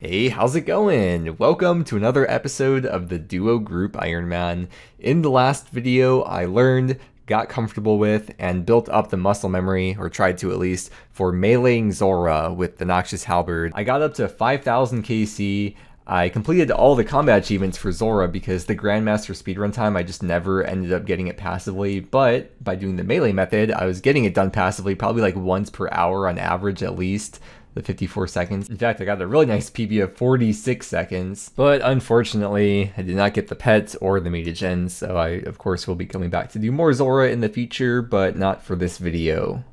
Hey, how's it going? Welcome to another episode of the duo group Iron Man. In the last video, I learned, got comfortable with, and built up the muscle memory, or tried to at least, for meleeing Zora with the Noxious Halberd. I got up to 5000 KC. I completed all the combat achievements for Zora because the Grandmaster speedrun time, I just never ended up getting it passively, but by doing the melee method, I was getting it done passively probably like once per hour on average at least. The 54 seconds. In fact, I got a really nice PB of 46 seconds, but unfortunately, I did not get the pet or the mutagen, so I, of course, will be coming back to do more Zora in the future, but not for this video.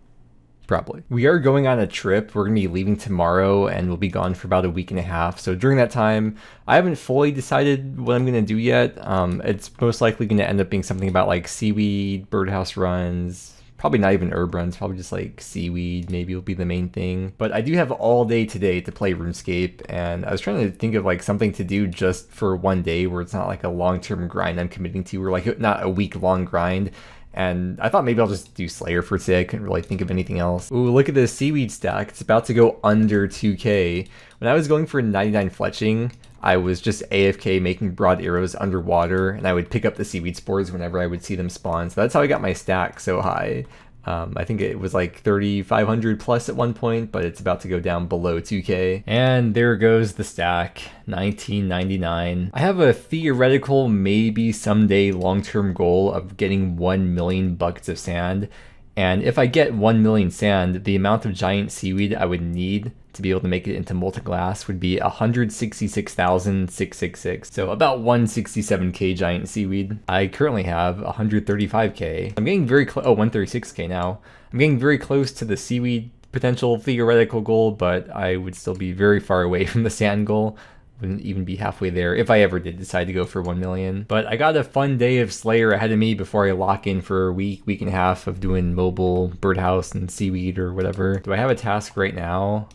Probably. We are going on a trip. We're going to be leaving tomorrow and we'll be gone for about a week and a half. So during that time, I haven't fully decided what I'm going to do yet. It's most likely going to end up being something about like seaweed, birdhouse runs, probably not even herb runs, probably just like seaweed maybe will be the main thing. But I do have all day today to play RuneScape, and I was trying to think of like something to do just for one day where it's not like a long-term grind I'm committing to, or like not a week-long grind. And I thought maybe I'll just do Slayer for today. I couldn't really think of anything else. Ooh, look at this seaweed stack. It's about to go under 2k. When I was going for 99 fletching, I was just AFK making broad arrows underwater, and I would pick up the seaweed spores whenever I would see them spawn. So that's how I got my stack so high. I think it was like 3,500 plus at one point, but it's about to go down below 2k. And there goes the stack, 1999. I have a theoretical, maybe someday long-term goal of getting 1 million buckets of sand. And if I get 1 million sand, the amount of giant seaweed I would need to be able to make it into multi-glass would be 166,666. So about 167k giant seaweed. I currently have 135k. I'm getting very close. Oh, 136k now. I'm getting very close to the seaweed potential theoretical goal, but I would still be very far away from the sand goal. Wouldn't even be halfway there if I ever did decide to go for 1 million. But I got a fun day of Slayer ahead of me before I lock in for a week and a half of doing mobile birdhouse and seaweed or whatever. Do I have a task right now?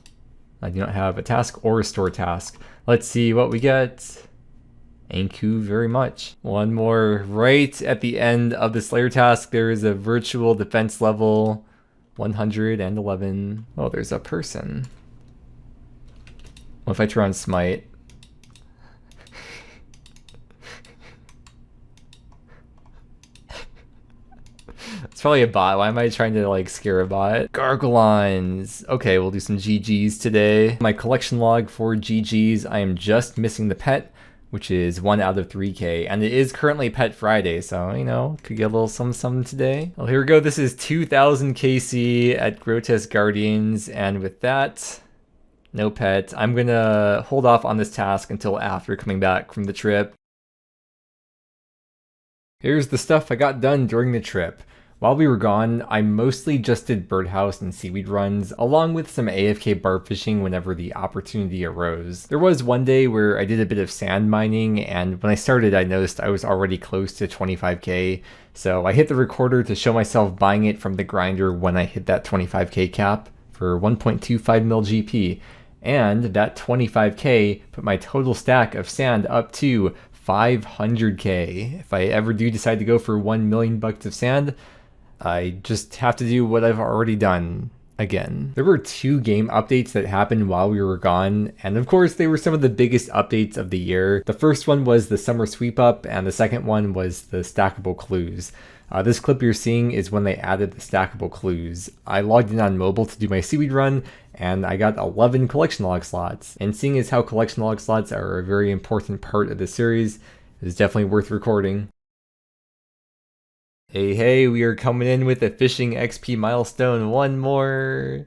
I do not have a task or a store task. Let's see what we get. Thank you very much. One more right at the end of the Slayer task. There is a virtual defense level 111. Oh, there's a person. What if I turn on smite? It's probably a bot. Why am I trying to like scare a bot? Gargoyles. Okay, we'll do some GGs today. My collection log for GGs, I am just missing the pet, which is 1 out of 3k. And it is currently Pet Friday, so, you know, could get a little something today. Well, here we go. This is 2000 KC at Grotesque Guardians. And with that, no pet. I'm gonna hold off on this task until after coming back from the trip. Here's the stuff I got done during the trip. While we were gone, I mostly just did birdhouse and seaweed runs, along with some AFK barb fishing whenever the opportunity arose. There was one day where I did a bit of sand mining, and when I started I noticed I was already close to 25k, so I hit the recorder to show myself buying it from the grinder when I hit that 25k cap for 1.25 mil GP, and that 25k put my total stack of sand up to 500k. If I ever do decide to go for 1 million buckets of sand, I just have to do what I've already done again. There were 2 game updates that happened while we were gone, and of course they were some of the biggest updates of the year. The first one was the summer sweep up, and the second one was the stackable clues. This clip you're seeing is when they added the stackable clues. I logged in on mobile to do my seaweed run, and I got 11 collection log slots. And seeing as how collection log slots are a very important part of the series, it is definitely worth recording. Hey, we are coming in with a fishing XP milestone. One more.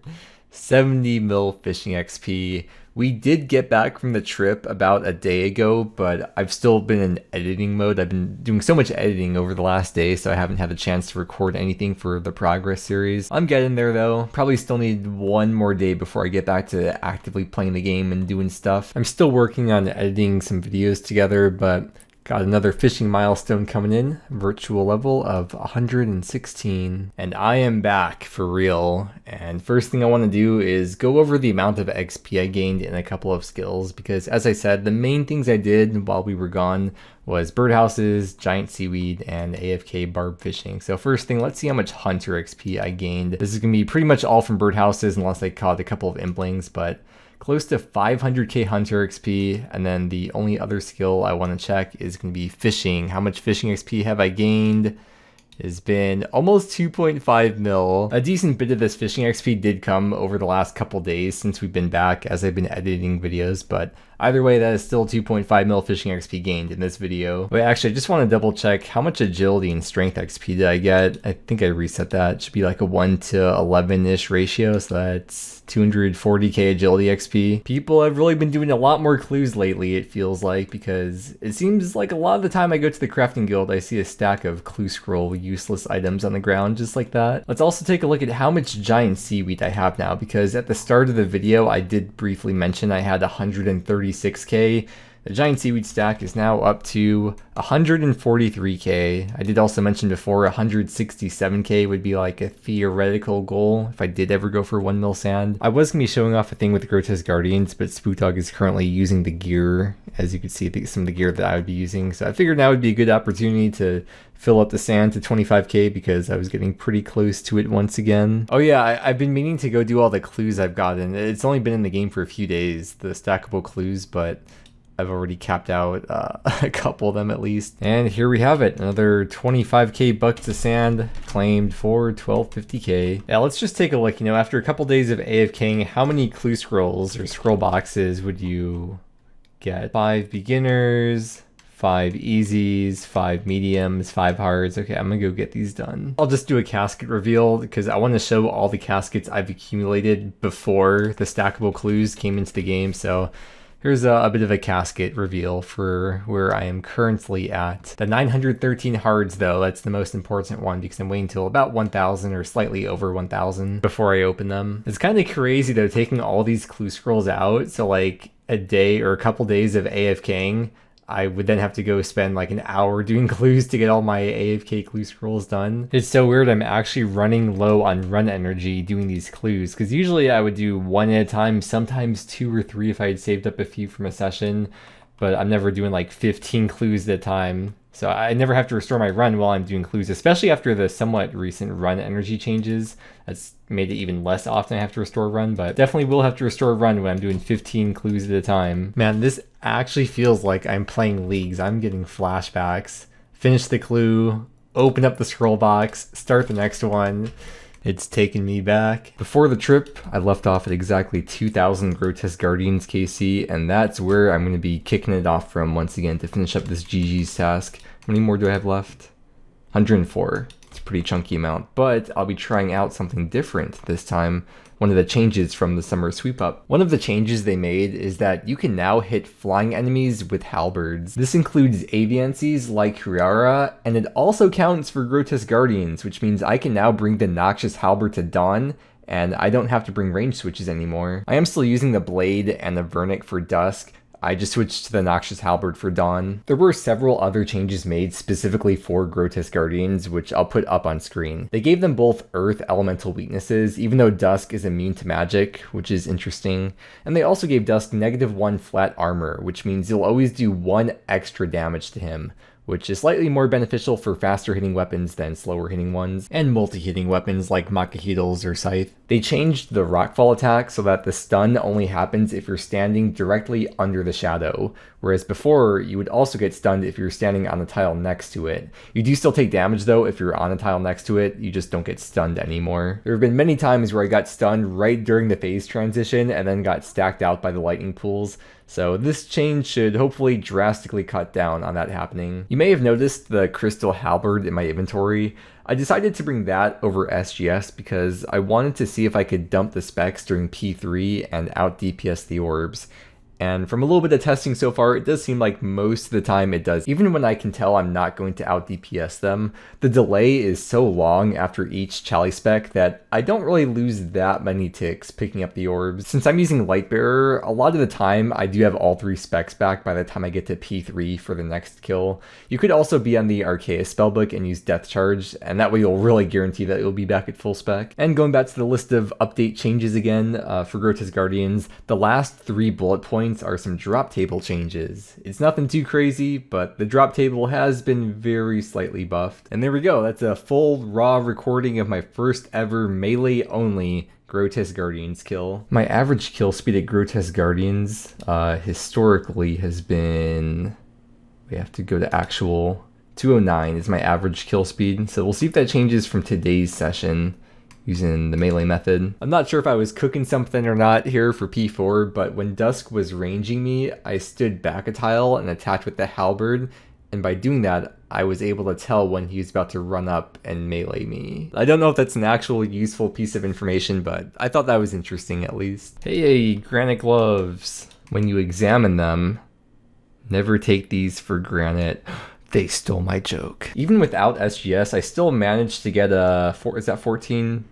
70 mil fishing XP. We did get back from the trip about a day ago, but I've still been in editing mode. I've been doing so much editing over the last day, so I haven't had a chance to record anything for the progress series. I'm getting there though. Probably still need one more day before I get back to actively playing the game and doing stuff. I'm still working on editing some videos together, but got another fishing milestone coming in, virtual level of 116. And I am back for real. And first thing I want to do is go over the amount of XP I gained in a couple of skills, because as I said, the main things I did while we were gone was birdhouses, giant seaweed, and AFK barb fishing. So first thing, let's see how much hunter XP I gained. This is going to be pretty much all from birdhouses unless I caught a couple of implings, but close to 500k hunter XP, and then the only other skill I want to check is going to be fishing. How much fishing XP have I gained? Has been almost 2.5 mil. A decent bit of this fishing XP did come over the last couple days since we've been back as I've been editing videos, but either way, that is still 2.5 mil fishing XP gained in this video. But actually, I just want to double check how much agility and strength XP did I get. I think I reset that. It should be like a 1 to 11-ish ratio, so that's 240k agility XP. People have really been doing a lot more clues lately, it feels like, because it seems like a lot of the time I go to the crafting guild, I see a stack of clue scroll useless items on the ground just like that. Let's also take a look at how much giant seaweed I have now, because at the start of the video I did briefly mention I had 136k. The giant seaweed stack is now up to 143k. I did also mention before 167k would be like a theoretical goal if I did ever go for 1 mil sand. I was going to be showing off a thing with Grotesque Guardians, but Spookdog is currently using the gear, as you can see, some of the gear that I would be using. So I figured now would be a good opportunity to fill up the sand to 25k because I was getting pretty close to it once again. Oh yeah, I've been meaning to go do all the clues I've gotten. It's only been in the game for a few days, the stackable clues, but I've already capped out a couple of them at least. And here we have it, another 25k buckets of sand claimed for 1250k. Yeah, let's just take a look. You know, after a couple days of AFKing, how many clue scrolls or scroll boxes would you get? 5 beginners, 5 easies, 5 mediums, 5 hards. Okay, I'm gonna go get these done. I'll just do a casket reveal because I want to show all the caskets I've accumulated before the stackable clues came into the game. So here's a bit of a casket reveal for where I am currently at. The 913 hards though, that's the most important one because I'm waiting until about 1,000 or slightly over 1,000 before I open them. It's kind of crazy though, taking all these clue scrolls out. So like a day or a couple days of AFKing, I would then have to go spend like an hour doing clues to get all my AFK clue scrolls done. It's so weird I'm actually running low on run energy doing these clues, because usually I would do 1 at a time, sometimes 2 or 3 if I had saved up a few from a session, but I'm never doing like 15 clues at a time. So I never have to restore my run while I'm doing clues, especially after the somewhat recent run energy changes. That's made it even less often I have to restore run, but definitely will have to restore run when I'm doing 15 clues at a time. Man, this actually feels like I'm playing leagues. I'm getting flashbacks. Finish the clue, open up the scroll box, start the next one. It's taken me back. Before the trip, I left off at exactly 2,000 Grotesque Guardians KC, and that's where I'm going to be kicking it off from once again to finish up this GG's task. How many more do I have left? 104. It's a pretty chunky amount, but I'll be trying out something different this time. One of the changes from the summer sweep up. One of the changes they made is that you can now hit flying enemies with halberds. This includes aviancies like Huriara, and it also counts for Grotesque Guardians, which means I can now bring the Noxious Halberd to Dawn, and I don't have to bring range switches anymore. I am still using the Blade and the Vernic for Dusk. I just switched to the Noxious Halberd for Dawn. There were several other changes made specifically for Grotesque Guardians, which I'll put up on screen. They gave them both Earth elemental weaknesses, even though Dusk is immune to magic, which is interesting. And they also gave Dusk -1 flat armor, which means you'll always do 1 extra damage to him, which is slightly more beneficial for faster hitting weapons than slower hitting ones, and multi-hitting weapons like Makahitals or Scythe. They changed the Rockfall attack so that the stun only happens if you're standing directly under the shadow, whereas before you would also get stunned if you're standing on the tile next to it. You do still take damage though if you're on a tile next to it, you just don't get stunned anymore. There have been many times where I got stunned right during the phase transition and then got stacked out by the lightning pools, so this change should hopefully drastically cut down on that happening. You may have noticed the Crystal Halberd in my inventory. I decided to bring that over SGS because I wanted to see if I could dump the specs during P3 and out DPS the orbs. And from a little bit of testing so far, it does seem like most of the time it does. Even when I can tell I'm not going to out DPS them, the delay is so long after each Chali spec that I don't really lose that many ticks picking up the orbs. Since I'm using Lightbearer, a lot of the time I do have all 3 specs back by the time I get to P3 for the next kill. You could also be on the Arceus spellbook and use Death Charge, and that way you'll really guarantee that you'll be back at full spec. And going back to the list of update changes again, for Grotesque Guardians, the last 3 bullet points are some drop table changes. It's nothing too crazy, but the drop table has been very slightly buffed. And there we go, that's a full raw recording of my first ever melee only Grotesque Guardians kill. My average kill speed at Grotesque Guardians historically has been, we have to go to actual, 209 is my average kill speed. So we'll see if that changes from today's session using the melee method. I'm not sure if I was cooking something or not here for P4, but when Dusk was ranging me, I stood back a tile and attacked with the halberd. And by doing that, I was able to tell when he was about to run up and melee me. I don't know if that's an actual useful piece of information, but I thought that was interesting at least. Hey, granite gloves. When you examine them, never take these for granted. They stole my joke. Even without SGS, I still managed to get a, is that 14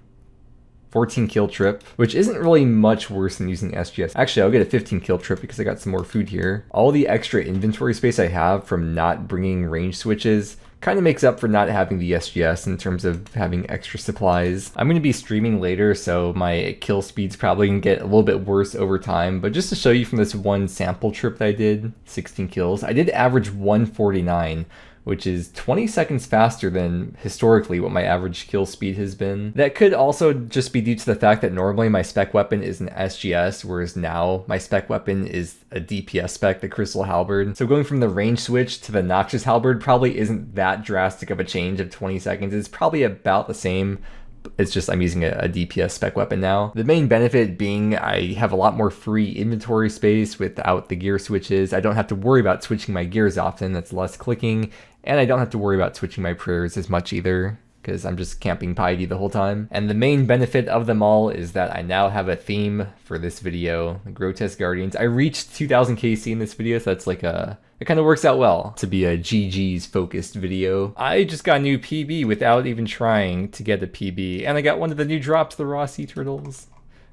kill trip, which isn't really much worse than using SGS. Actually, I'll get a 15 kill trip because I got some more food here. All the extra inventory space I have from not bringing range switches kind of makes up for not having the SGS in terms of having extra supplies. I'm going to be streaming later, so my kill speed's probably going to get a little bit worse over time, but just to show you from this one sample trip that I did, 16 kills, I did average 149, which is 20 seconds faster than historically what my average kill speed has been. That could also just be due to the fact that normally my spec weapon is an SGS, whereas now my spec weapon is a DPS spec, the Crystal Halberd. So going from the range switch to the Noxious Halberd probably isn't that drastic of a change of 20 seconds. It's probably about the same. It's just I'm using a DPS spec weapon now. The main benefit being I have a lot more free inventory space without the gear switches. I don't have to worry about switching my gears often. That's less clicking. And I don't have to worry about switching my prayers as much either, because I'm just camping piety the whole time. And the main benefit of them all is that I now have a theme for this video, the Grotesque Guardians. I reached 2000 KC in this video, so that's like it kind of works out well to be a GG's focused video. I just got a new PB without even trying to get a PB, and I got one of the new drops, the raw sea turtles.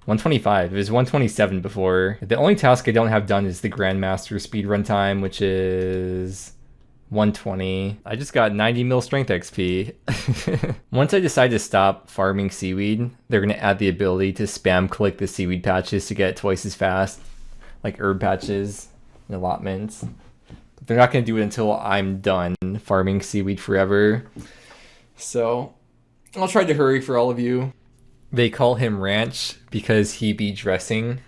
125, it was 127 before. The only task I don't have done is the Grandmaster speedrun time, which is 120. I just got 90 mil strength XP. Once I decide to stop farming seaweed, they're going to add the ability to spam click the seaweed patches to get twice as fast, like herb patches and allotments. But they're not going to do it until I'm done farming seaweed forever. So I'll try to hurry for all of you. They call him Ranch because he be dressing.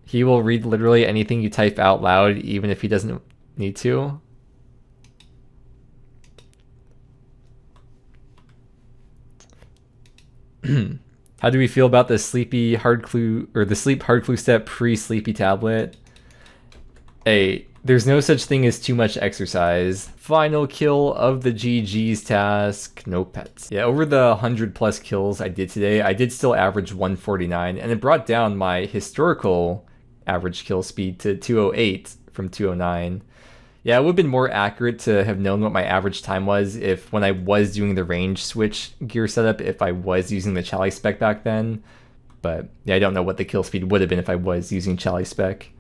He will read literally anything you type out loud, even if he doesn't need to. How do we feel about the sleepy hard clue, or the sleep hard clue step pre-sleepy tablet? Hey, there's no such thing as too much exercise. Final kill of the GG's task. No pets. Yeah, over the 100 plus kills I did today, I did still average 149, and it brought down my historical average kill speed to 208 from 209. Yeah, it would have been more accurate to have known what my average time was if when I was doing the range switch gear setup, if I was using the Chali spec back then. But yeah, I don't know what the kill speed would have been if I was using Chali spec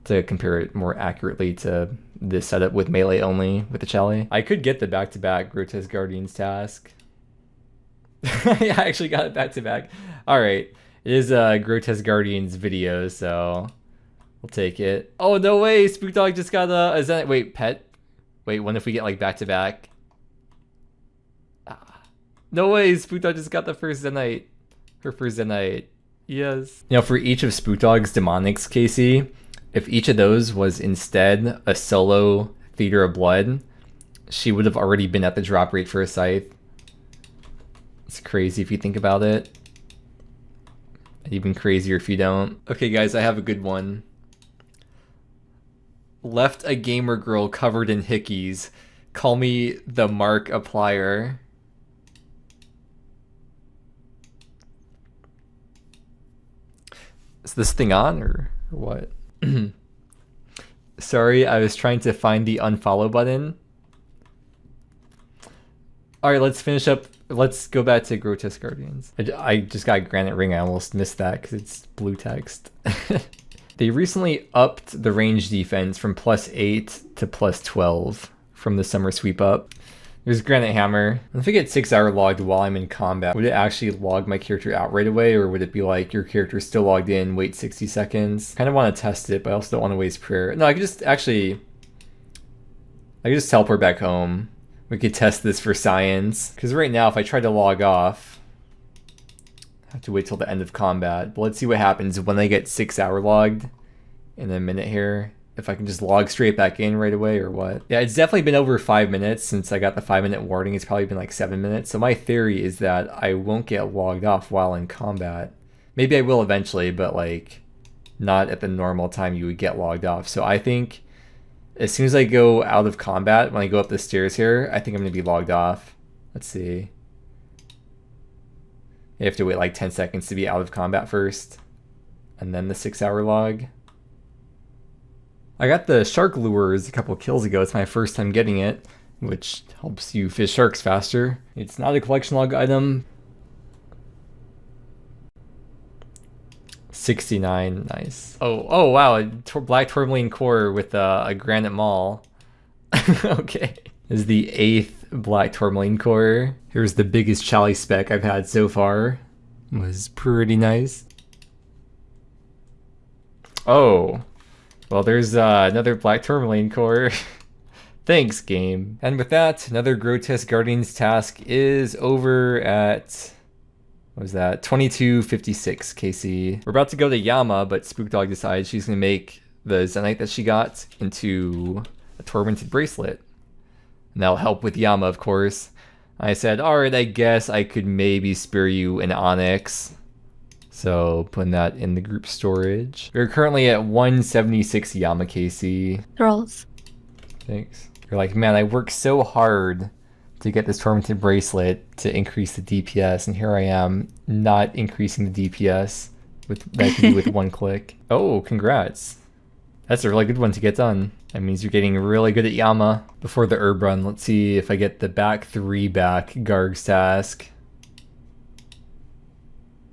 to compare it more accurately to this setup with melee only with the Chali. I could get the back-to-back Grotesque Guardians task. Yeah, I actually got it back-to-back. Alright, it is a Grotesque Guardians video, so we'll take it. Oh, no way! Spook Dog just got a... Is that... Wait, pet? Wait, what if we get, like, back-to-back? No way! Spook Dog just got the first Zenite. Her first Zenite. Yes. You know, for each of Spook Dog's demonics, Casey, if each of those was instead a solo Theater of Blood, she would have already been at the drop rate for a Scythe. It's crazy if you think about it. Even crazier if you don't. Okay, guys, I have a good one. Left a gamer girl covered in hickeys. Call me the Mark Applier. Is this thing on or what? Sorry, I was trying to find the unfollow button. Alright, let's finish up. Let's go back to Grotesque Guardians. I just got Granite Ring. I almost missed that because it's blue text. They recently upped the range defense from +8 to +12 from the summer sweep up. There's Granite Hammer. If I get 6-hour logged while I'm in combat, would it actually log my character out right away, or would it be like your character's still logged in, wait 60 seconds? Kind of want to test it, but I also don't want to waste prayer. No, I could just teleport back home. We could test this for science. Because right now, if I try to log off, Have to wait till the end of combat. But let's see what happens when I get 6 hour logged in a minute here. If I can just log straight back in right away or what. Yeah, it's definitely been over 5 minutes since I got the 5-minute warning. It's probably been like 7 minutes. So my theory is that I won't get logged off while in combat. Maybe I will eventually, but like not at the normal time you would get logged off. So I think as soon as I go out of combat, when I go up the stairs here, I think I'm gonna be logged off. Let's see. You have to wait like 10 seconds to be out of combat first, and then the 6 hour log. I got the shark lures a couple kills ago. It's my first time getting it, which helps you fish sharks faster. It's not a collection log item. 69, nice. Oh wow, a black tourmaline core with a granite maul. Okay. This is the 8th black tourmaline core. Here's the biggest chally spec I've had so far. It was pretty nice. Oh. Well, there's another black tourmaline core. Thanks, game. And with that, another Grotesque Guardians task is over at, what was that, 2256 KC. We're about to go to Yama, but Spookdog decides she's gonna make the Zenite that she got into a tormented bracelet. And that'll help with Yama, of course. I said, alright, I guess I could maybe spare you an Onyx. So putting that in the group storage. We're currently at 176 Yama KC. Trolls. Thanks. You're like, man, I worked so hard to get this tormented bracelet to increase the DPS, and here I am not increasing the DPS with that I can do with one click. Oh, congrats. That's a really good one to get done. That means you're getting really good at Yama. Before the herb run, let's see if I get the back 3 back Garg's task.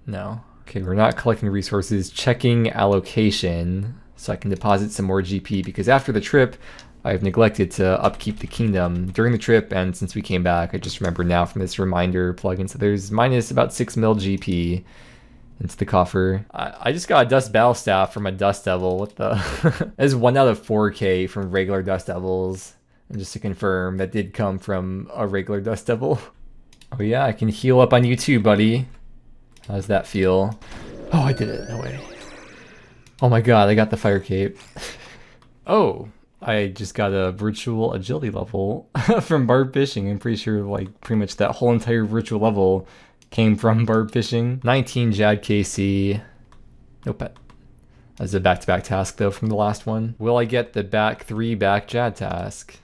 No. Okay, we're not collecting resources, checking allocation so I can deposit some more GP, because after the trip, I've neglected to upkeep the kingdom during the trip, and since we came back, I just remember now from this reminder plugin, so there's minus about 6 mil GP into the coffer. I just got a Dust Battle Staff from a Dust Devil. What the? That's 1 out of 4k from regular Dust Devils. And just to confirm, that did come from a regular Dust Devil. Oh yeah, I can heal up on you too, buddy. How does that feel? Oh, I did it. No way. Oh my god, I got the fire cape. Oh, I just got a virtual agility level from barb fishing. I'm pretty sure like pretty much that whole entire virtual level came from barb fishing. 19 Jad KC. Nope. That was a back-to-back task though from the last one. Will I get the back 3 back Jad task?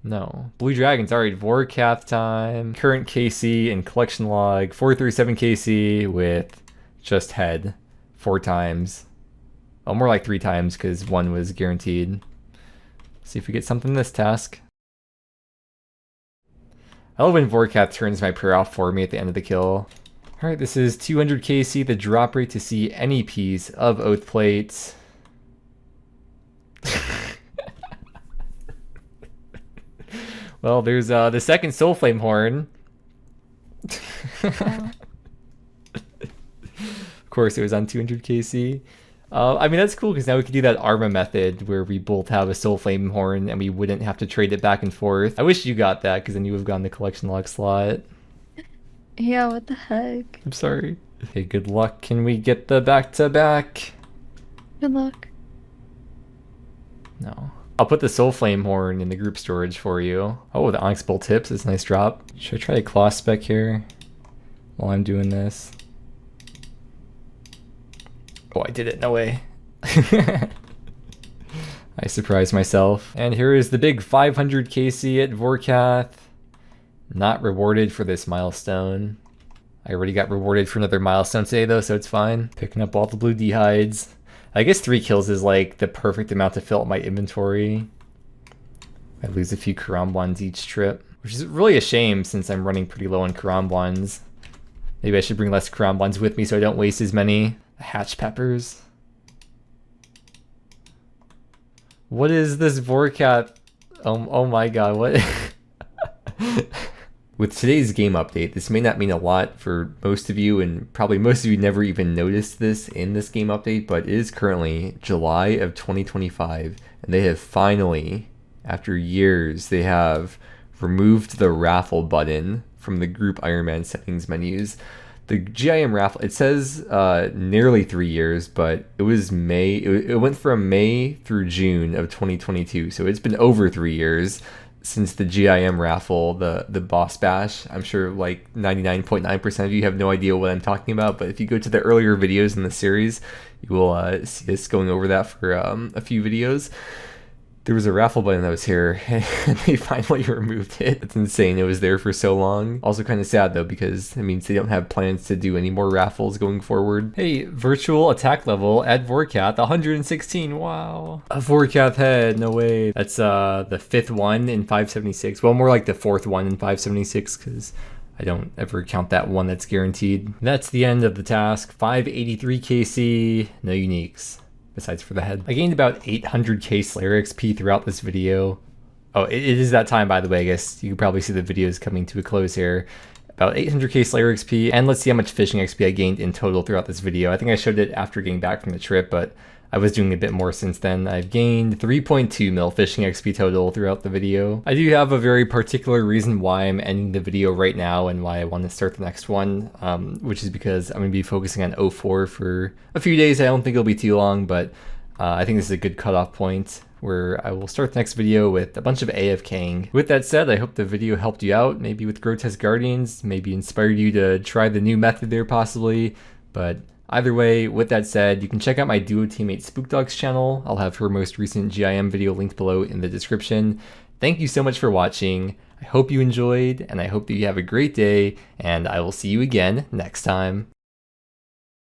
No. Blue Dragons, alright, Vorkath time. Current KC and collection log, 437 KC with just head 4 times. Oh, more like 3 times because 1 was guaranteed. See if we get something this task. I love when Vorkath turns my prayer off for me at the end of the kill. Alright, this is 200 KC, the drop rate to see any piece of Oath Plate. Well, there's the second Soul Flame Horn. Of course, it was on 200 KC. I mean, that's cool because now we can do that Arma method where we both have a Soul Flame Horn and we wouldn't have to trade it back and forth. I wish you got that because then you would have gotten the collection log slot. Yeah, what the heck? I'm sorry. Okay, good luck. Can we get the back-to-back? Good luck. No. I'll put the Soul Flame Horn in the group storage for you. Oh, the Onyx Bolt tips is a nice drop. Should I try a claw spec here while I'm doing this? Oh, I did it. No way. I surprised myself. And here is the big 500 KC at Vorkath. Not rewarded for this milestone. I already got rewarded for another milestone today though, so it's fine. Picking up all the blue dehides. I guess 3 kills is like the perfect amount to fill up my inventory. I lose a few Karambwans each trip, which is really a shame since I'm running pretty low on Karambwans. Maybe I should bring less Karambwans with me so I don't waste as many. Hatch peppers. What is this Vorkath? Oh my god, what? With today's game update, this may not mean a lot for most of you, and probably most of you never even noticed this in this game update, but it is currently July of 2025, and they have finally, after years, they have removed the raffle button from the group Iron Man settings menus. The GIM raffle, it says nearly 3 years, but it was May. It went from May through June of 2022, so it's been over 3 years since the GIM raffle, the boss bash. I'm sure like 99.9% of you have no idea what I'm talking about, but if you go to the earlier videos in the series, you will see us going over that for a few videos. There was a raffle button that was here, and they finally removed it. It's insane. It was there for so long. Also kind of sad, though, because it means they don't have plans to do any more raffles going forward. Hey, virtual attack level at Vorkath, 116. Wow. A Vorkath head. No way. That's the 5th one in 576. Well, more like the 4th one in 576, because I don't ever count that one that's guaranteed. That's the end of the task. 583 KC, no uniques. Besides for the head. I gained about 800k Slayer XP throughout this video. Oh, it is that time, by the way. I guess you can probably see the videos coming to a close here. About 800k Slayer XP, and let's see how much fishing XP I gained in total throughout this video. I think I showed it after getting back from the trip, but I was doing a bit more since then. I've gained 3.2 mil fishing XP total throughout the video. I do have a very particular reason why I'm ending the video right now and why I want to start the next one, which is because I'm going to be focusing on 04 for a few days. I don't think it'll be too long, but I think this is a good cutoff point where I will start the next video with a bunch of AFKing. With that said, I hope the video helped you out, maybe with Grotesque Guardians, maybe inspired you to try the new method there possibly, but either way, with that said, you can check out my duo teammate Spookdog's channel. I'll have her most recent GIM video linked below in the description. Thank you so much for watching. I hope you enjoyed, and I hope that you have a great day, and I will see you again next time.